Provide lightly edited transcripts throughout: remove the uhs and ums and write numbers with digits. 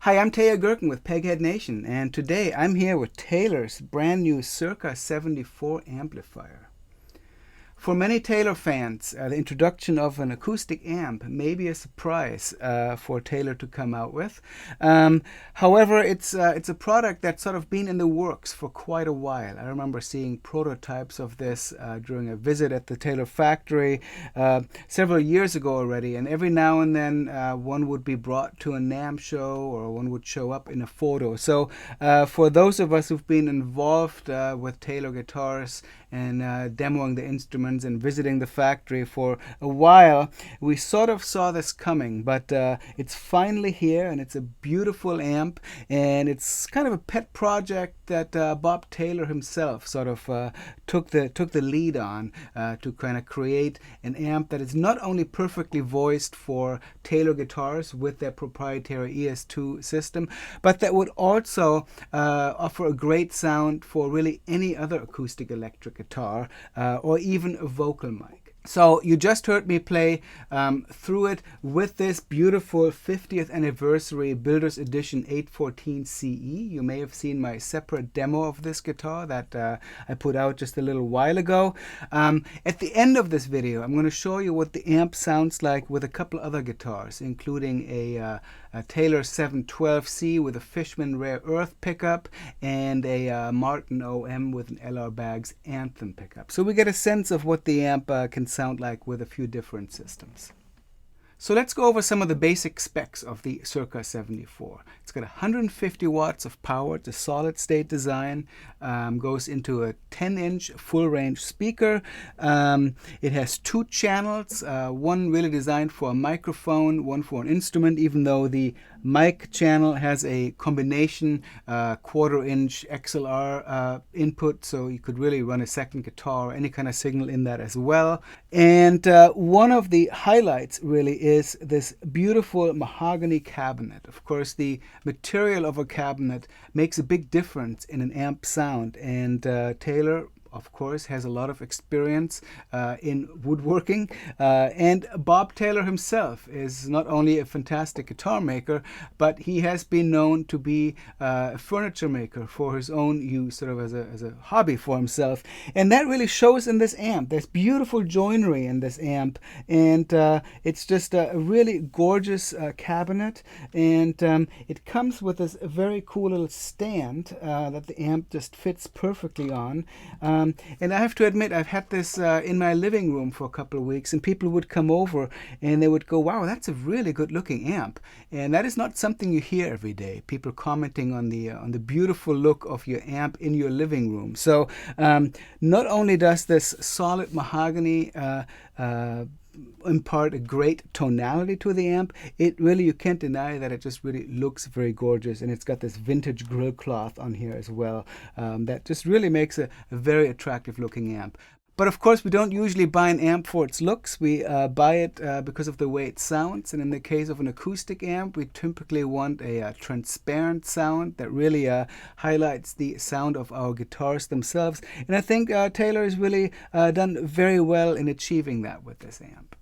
Hi, I'm Taylor Gerken with Peghead Nation, and today I'm here with Taylor's brand new Circa 74 amplifier. For many Taylor fans, the introduction of an acoustic amp may be a surprise for Taylor to come out with. However, it's a product that's sort of been in the works for quite a while. I remember seeing prototypes of this during a visit at the Taylor factory several years ago already, and every now and then one would be brought to a NAMM show or one would show up in a photo. So for those of us who've been involved with Taylor guitars and demoing the instruments and visiting the factory for a while, we sort of saw this coming, but it's finally here, and it's a beautiful amp, and it's kind of a pet project that Bob Taylor himself sort of took the lead on to kind of create an amp that is not only perfectly voiced for Taylor guitars with their proprietary ES2 system, but that would also offer a great sound for really any other acoustic electric guitar or even a vocal mic. So you just heard me play through it with this beautiful 50th anniversary Builder's Edition 814 CE. You may have seen my separate demo of this guitar that I put out just a little while ago. At the end of this video, I'm going to show you what the amp sounds like with a couple other guitars, including a Taylor 712C with a Fishman Rare Earth pickup and a Martin OM with an LR Baggs Anthem pickup. So we get a sense of what the amp can sound like with a few different systems. So let's go over some of the basic specs of the Circa 74. It's got 150 watts of power. It's a solid state design. Goes into a 10-inch full range speaker. It has two channels, one really designed for a microphone, one for an instrument, even though the mic channel has a combination quarter-inch XLR input, so you could really run a second guitar or any kind of signal in that as well. And one of the highlights really is this beautiful mahogany cabinet. Of course, the material of a cabinet makes a big difference in an amp sound, and Taylor, of course, has a lot of experience in woodworking, and Bob Taylor himself is not only a fantastic guitar maker, but he has been known to be a furniture maker for his own use, sort of as a hobby for himself, and that really shows in this amp. There's beautiful joinery in this amp, and it's just a really gorgeous cabinet, and it comes with this very cool little stand that the amp just fits perfectly on. And I have to admit, I've had this in my living room for a couple of weeks, and people would come over and they would go, "Wow, that's a really good looking amp." And that is not something you hear every day, people commenting on the beautiful look of your amp in your living room. So not only does this solid mahogany impart a great tonality to the amp, it really, you can't deny that it just really looks very gorgeous, and it's got this vintage grill cloth on here as well that just really makes a very attractive looking amp. But of course, we don't usually buy an amp for its looks. We buy it because of the way it sounds. And in the case of an acoustic amp, we typically want a transparent sound that really highlights the sound of our guitars themselves. And I think Taylor has really done very well in achieving that with this amp.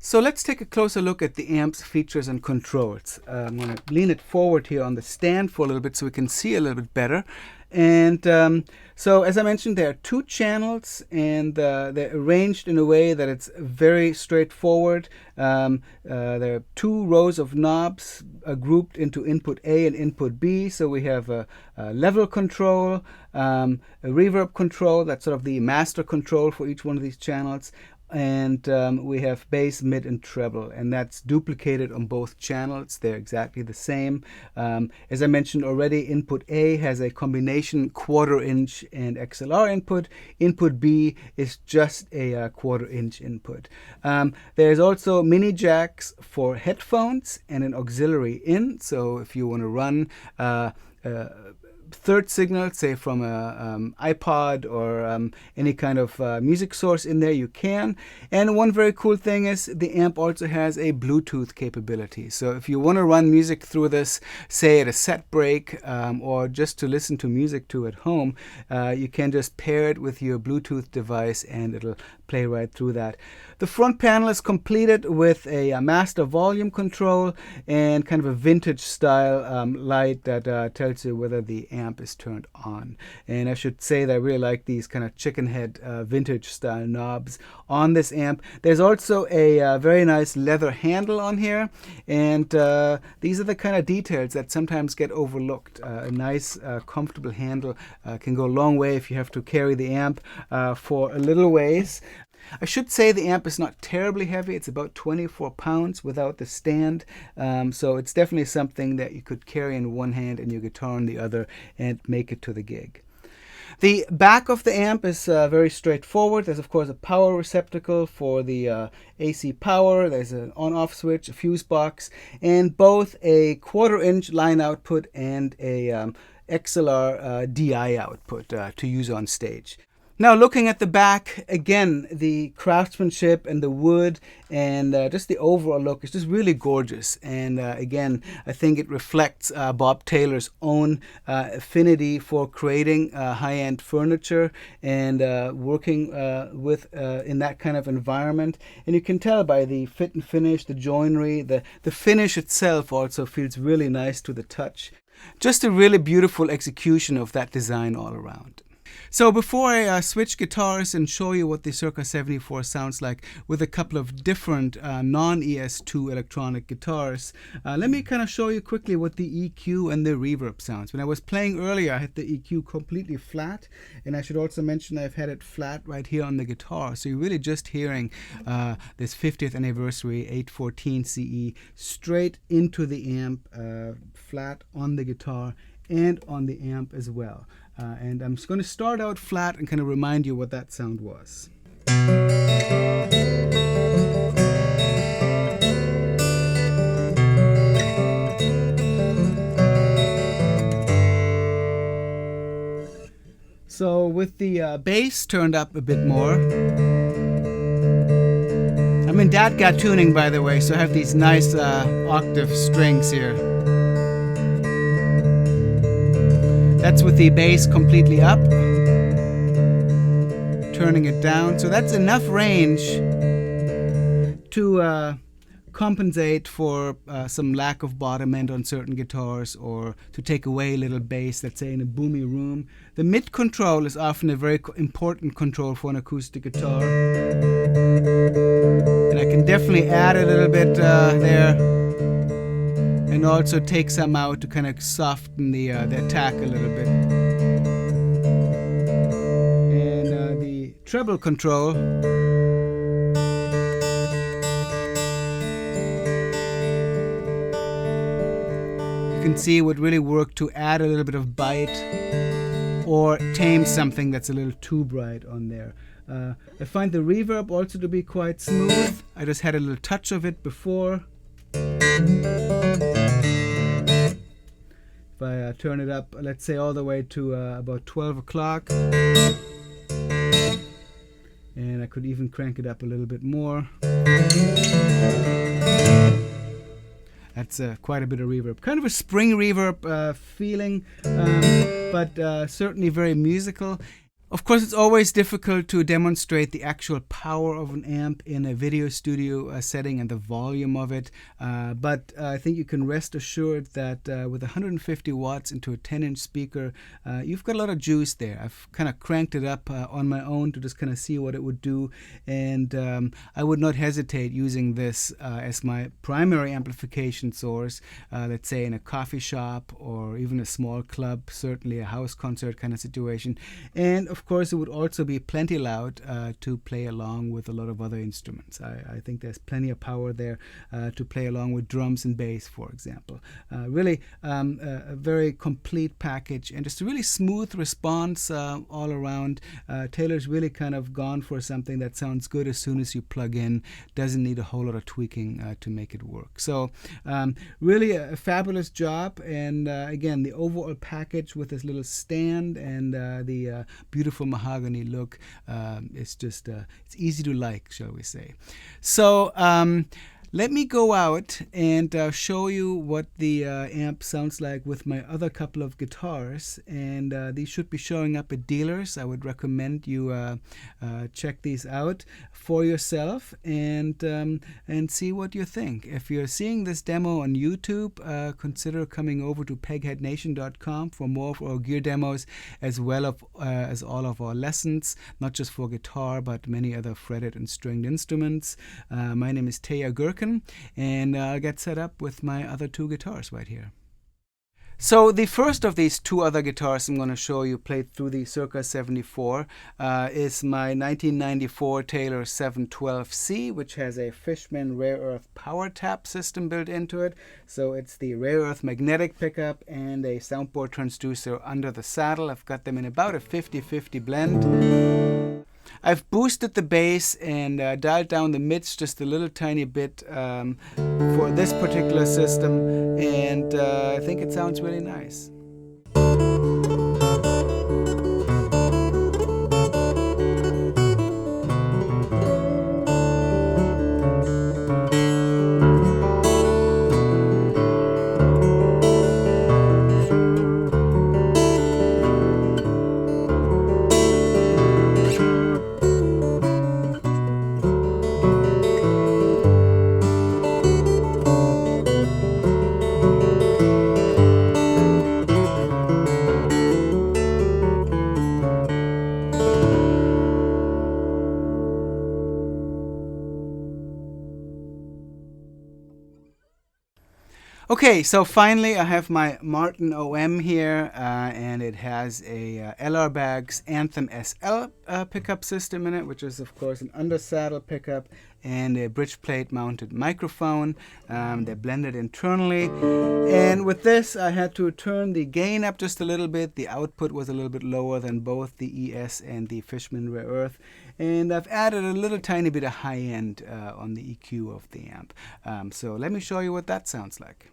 So let's take a closer look at the amp's features and controls. I'm going to lean it forward here on the stand for a little bit so we can see a little bit better. And so, as I mentioned, there are two channels, and they're arranged in a way that it's very straightforward. There are two rows of knobs grouped into input A and input B. So we have a level control, a reverb control, that's sort of the master control for each one of these channels. And we have bass, mid, and treble, and that's duplicated on both channels. They're exactly the same. As I mentioned already, input A has a combination quarter-inch and XLR input. Input B is just a quarter-inch input. There's also mini jacks for headphones and an auxiliary in. So if you want to run third signal, say from a iPod or any kind of music source in there, you can. And one very cool thing is the amp also has a Bluetooth capability. So if you want to run music through this, say at a set break or just to listen to music to at home, you can just pair it with your Bluetooth device and it'll play right through that. The front panel is completed with a master volume control and kind of a vintage style light that tells you whether the amp is turned on. And I should say that I really like these kind of chicken head vintage style knobs on this amp. There's also a very nice leather handle on here, and these are the kind of details that sometimes get overlooked. A nice comfortable handle can go a long way if you have to carry the amp for a little ways. I should say the amp is not terribly heavy. It's about 24 pounds without the stand. So it's definitely something that you could carry in one hand and your guitar in the other and make it to the gig. The back of the amp is very straightforward. There's of course a power receptacle for the AC power. There's an on-off switch, a fuse box, and both a 1/4-inch line output and a XLR DI output to use on stage. Now looking at the back, again, the craftsmanship and the wood and just the overall look is just really gorgeous. And again, I think it reflects Bob Taylor's own affinity for creating high-end furniture and working with in that kind of environment. And you can tell by the fit and finish, the joinery, the finish itself also feels really nice to the touch. Just a really beautiful execution of that design all around. So before I switch guitars and show you what the Circa 74 sounds like with a couple of different non-ES2 electronic guitars, let me kind of show you quickly what the EQ and the reverb sounds. When I was playing earlier, I had the EQ completely flat, and I should also mention I've had it flat right here on the guitar. So you're really just hearing this 50th anniversary 814 CE straight into the amp, flat on the guitar and on the amp as well. And I'm just going to start out flat and kind of remind you what that sound was. So with the bass turned up a bit more. I'm in DATGA tuning, by the way, so I have these nice octave strings here. That's with the bass completely up, turning it down. So that's enough range to compensate for some lack of bottom end on certain guitars, or to take away a little bass, let's say in a boomy room. The mid control is often a very important control for an acoustic guitar. And I can definitely add a little bit there. And also take some out to kind of soften the attack a little bit. And the treble control. You can see it would really work to add a little bit of bite or tame something that's a little too bright on there. I find the reverb also to be quite smooth. I just had a little touch of it before. If I turn it up, let's say all the way to about 12 o'clock, and I could even crank it up a little bit more. That's quite a bit of reverb. Kind of a spring reverb feeling, but certainly very musical. Of course, it's always difficult to demonstrate the actual power of an amp in a video studio setting and the volume of it, but I think you can rest assured that with 150 watts into a 10-inch speaker, you've got a lot of juice there. I've kind of cranked it up on my own to just kind of see what it would do, and I would not hesitate using this as my primary amplification source, let's say in a coffee shop or even a small club, certainly a house concert kind of situation. And of of course, it would also be plenty loud to play along with a lot of other instruments. I think there's plenty of power there to play along with drums and bass, for example. Really a very complete package, and just a really smooth response all around. Taylor's really kind of gone for something that sounds good as soon as you plug in, doesn't need a whole lot of tweaking to make it work. So really a fabulous job, and again, the overall package with this little stand and the beautiful mahogany look, it's just it's easy to like, shall we say. So let me go out and show you what the amp sounds like with my other couple of guitars, and these should be showing up at dealers. I would recommend you check these out for yourself and see what you think. If you're seeing this demo on YouTube, consider coming over to pegheadnation.com for more of our gear demos, as well as all of our lessons, not just for guitar but many other fretted and stringed instruments. My name is Teja Gerken, and I'll get set up with my other two guitars right here. So the first of these two other guitars I'm going to show you played through the Circa 74 is my 1994 Taylor 712C, which has a Fishman Rare Earth PowerTap system built into it. So it's the Rare Earth magnetic pickup and a soundboard transducer under the saddle. I've got them in about a 50-50 blend. I've boosted the bass and dialed down the mids just a little tiny bit for this particular system, and I think it sounds really nice. Okay, so finally I have my Martin OM here, and it has a LR Baggs Anthem SL pickup system in it, which is of course an under saddle pickup and a bridge plate mounted microphone. They're blended internally, and with this I had to turn the gain up just a little bit. The output was a little bit lower than both the ES and the Fishman Rare Earth, and I've added a little tiny bit of high end on the EQ of the amp. So let me show you what that sounds like.